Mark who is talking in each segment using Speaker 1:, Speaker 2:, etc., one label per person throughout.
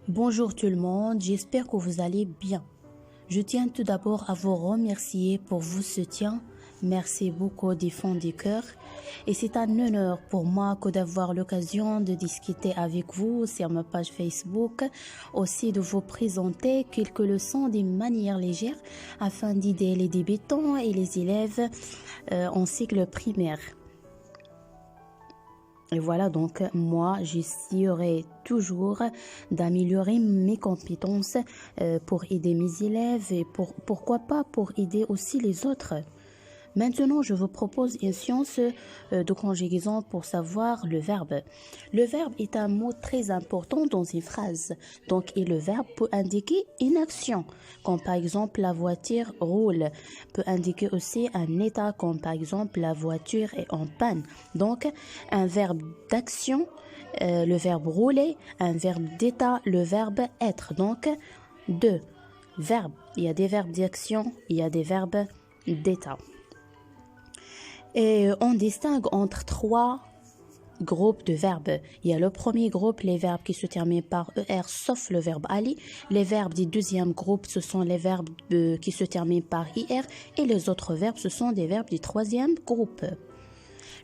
Speaker 1: Bonjour tout le monde, j'espère que vous allez bien. Je tiens tout d'abord à vous remercier pour vos soutiens. Merci beaucoup du fond du cœur. Et c'est un honneur pour moi que d'avoir l'occasion de discuter avec vous sur ma page Facebook, aussi de vous présenter quelques leçons d'une manière légère afin d'aider les débutants et les élèves en cycle primaire. Et voilà, donc moi, j'essaierai toujours d'améliorer mes compétences pour aider mes élèves et pourquoi pas pour aider aussi les autres. Maintenant, je vous propose une science de conjugaison pour savoir le verbe. Le verbe est un mot très important dans une phrase. Donc, et le verbe peut indiquer une action, comme par exemple la voiture roule. Peut indiquer aussi un état, comme par exemple la voiture est en panne. Donc, un verbe d'action, le verbe rouler, un verbe d'état, le verbe être. Donc, deux verbes. Il y a des verbes d'action, il y a des verbes d'état. Et on distingue entre trois groupes de verbes. Il y a le premier groupe, les verbes qui se terminent par ER, sauf le verbe aller. Les verbes du deuxième groupe, ce sont les verbes qui se terminent par IR. Et les autres verbes, ce sont des verbes du troisième groupe.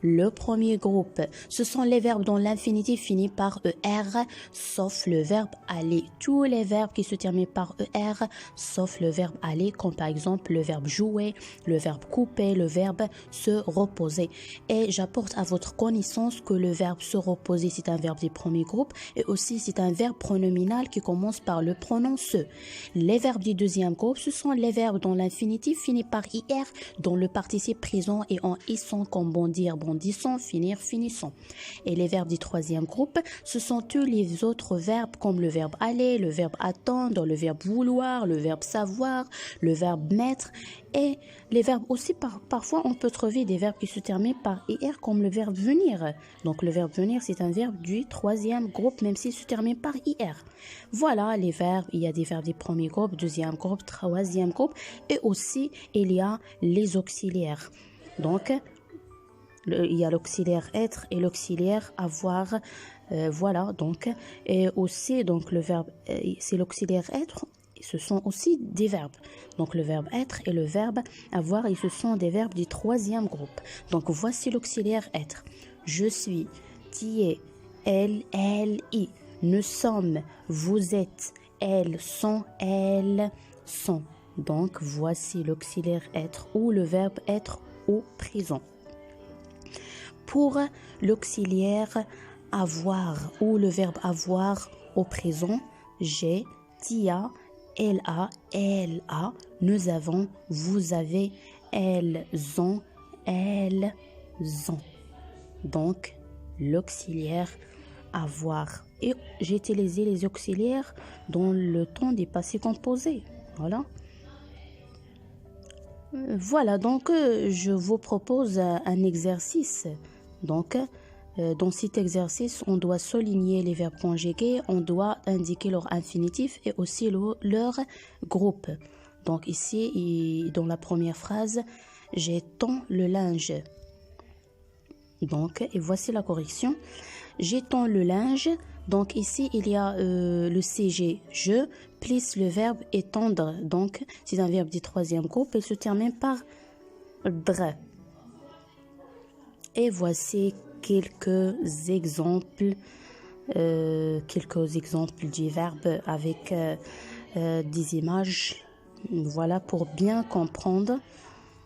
Speaker 1: Le premier groupe, ce sont les verbes dont l'infinitif finit par ER, sauf le verbe aller. Tous les verbes qui se terminent par ER, sauf le verbe aller, comme par exemple le verbe jouer, le verbe couper, le verbe se reposer. Et j'apporte à votre connaissance que le verbe se reposer, c'est un verbe du premier groupe, et aussi c'est un verbe pronominal qui commence par le pronom se. Les verbes du deuxième groupe, ce sont les verbes dont l'infinitif finit par IR, dont le participe présent est en issant, comme bondir, bondissant, finir, finissant. Et les verbes du troisième groupe, ce sont tous les autres verbes comme le verbe aller, le verbe attendre, le verbe vouloir, le verbe savoir, le verbe mettre. Et les verbes aussi, parfois, on peut trouver des verbes qui se terminent par IR comme le verbe venir. Donc, le verbe venir, c'est un verbe du troisième groupe, même s'il se termine par IR. Voilà les verbes. Il y a des verbes du premier groupe, deuxième groupe, troisième groupe. Et aussi, il y a les auxiliaires. Donc, il y a l'auxiliaire être et l'auxiliaire avoir. Voilà, donc. Et aussi, donc, le verbe, c'est l'auxiliaire être. Ce sont aussi des verbes. Donc, le verbe être et le verbe avoir, et ce sont des verbes du troisième groupe. Donc, voici l'auxiliaire être. Je suis, tu es, elle, i. Nous sommes, vous êtes, elles sont, elles sont. Donc, voici l'auxiliaire être ou le verbe être au présent. Pour l'auxiliaire avoir ou le verbe avoir au présent, j'ai, tu as, elle a, nous avons, vous avez, elles ont. Donc, l'auxiliaire avoir. Et j'ai utilisé les auxiliaires dans le temps du passé composé. Voilà. Voilà, donc je vous propose un exercice. Donc, dans cet exercice, on doit souligner les verbes conjugués, on doit indiquer leur infinitif et aussi leur groupe. Donc ici, dans la première phrase, j'étends le linge. Donc, et voici la correction. J'étends le linge. Donc ici, il y a le CG, je, plus le verbe étendre. Donc, c'est un verbe du troisième groupe. Il se termine par dre. Et voici quelques exemples du verbe avec des images. Voilà, pour bien comprendre.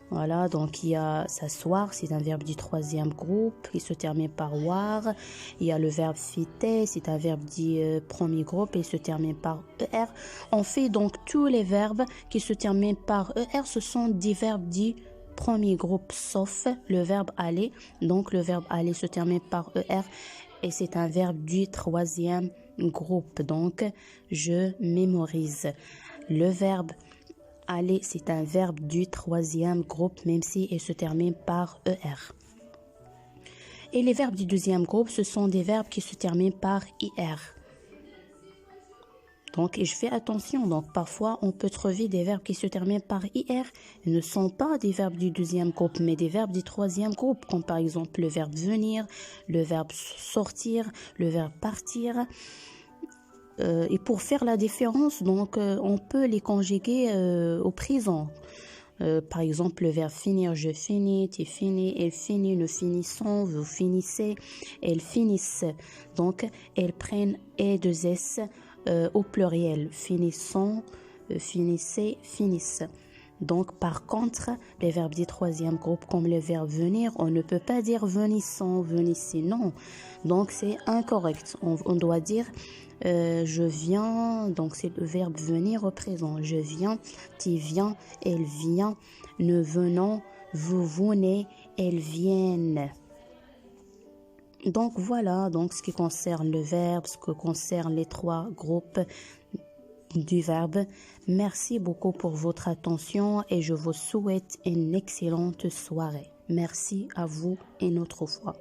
Speaker 1: Voilà, donc il y a s'asseoir, c'est un verbe du troisième groupe, il se termine par war. Il y a le verbe fitter, c'est un verbe du premier groupe, et il se termine par ER. On fait donc tous les verbes qui se terminent par ER, ce sont des verbes du premier groupe, sauf le verbe aller. Donc le verbe aller se termine par ER, et c'est un verbe du troisième groupe. Donc je mémorise. Le verbe aller, c'est un verbe du troisième groupe, même si il se termine par ER. Et les verbes du deuxième groupe, ce sont des verbes qui se terminent par IR. Donc, et je fais attention. Donc, parfois, on peut trouver des verbes qui se terminent par IR. Ils ne sont pas des verbes du deuxième groupe, mais des verbes du troisième groupe, comme par exemple le verbe venir, le verbe sortir, le verbe partir. Et pour faire la différence, donc, on peut les conjuguer au présent. Par exemple, le verbe finir, je finis, tu finis, elle finit, nous finissons, vous finissez, elles finissent. Donc, elles prennent E2S au pluriel. Finissons, finissez, finissent. Donc, par contre, les verbes du troisième groupe, comme le verbe venir, on ne peut pas dire venissons, venissez, non. Donc, c'est incorrect. On doit dire je viens, donc c'est le verbe venir au présent. Je viens, tu viens, elle vient, nous venons, vous venez, elles viennent. Donc voilà, donc ce qui concerne le verbe, ce qui concerne les trois groupes du verbe. Merci beaucoup pour votre attention et je vous souhaite une excellente soirée. Merci à vous une autre fois.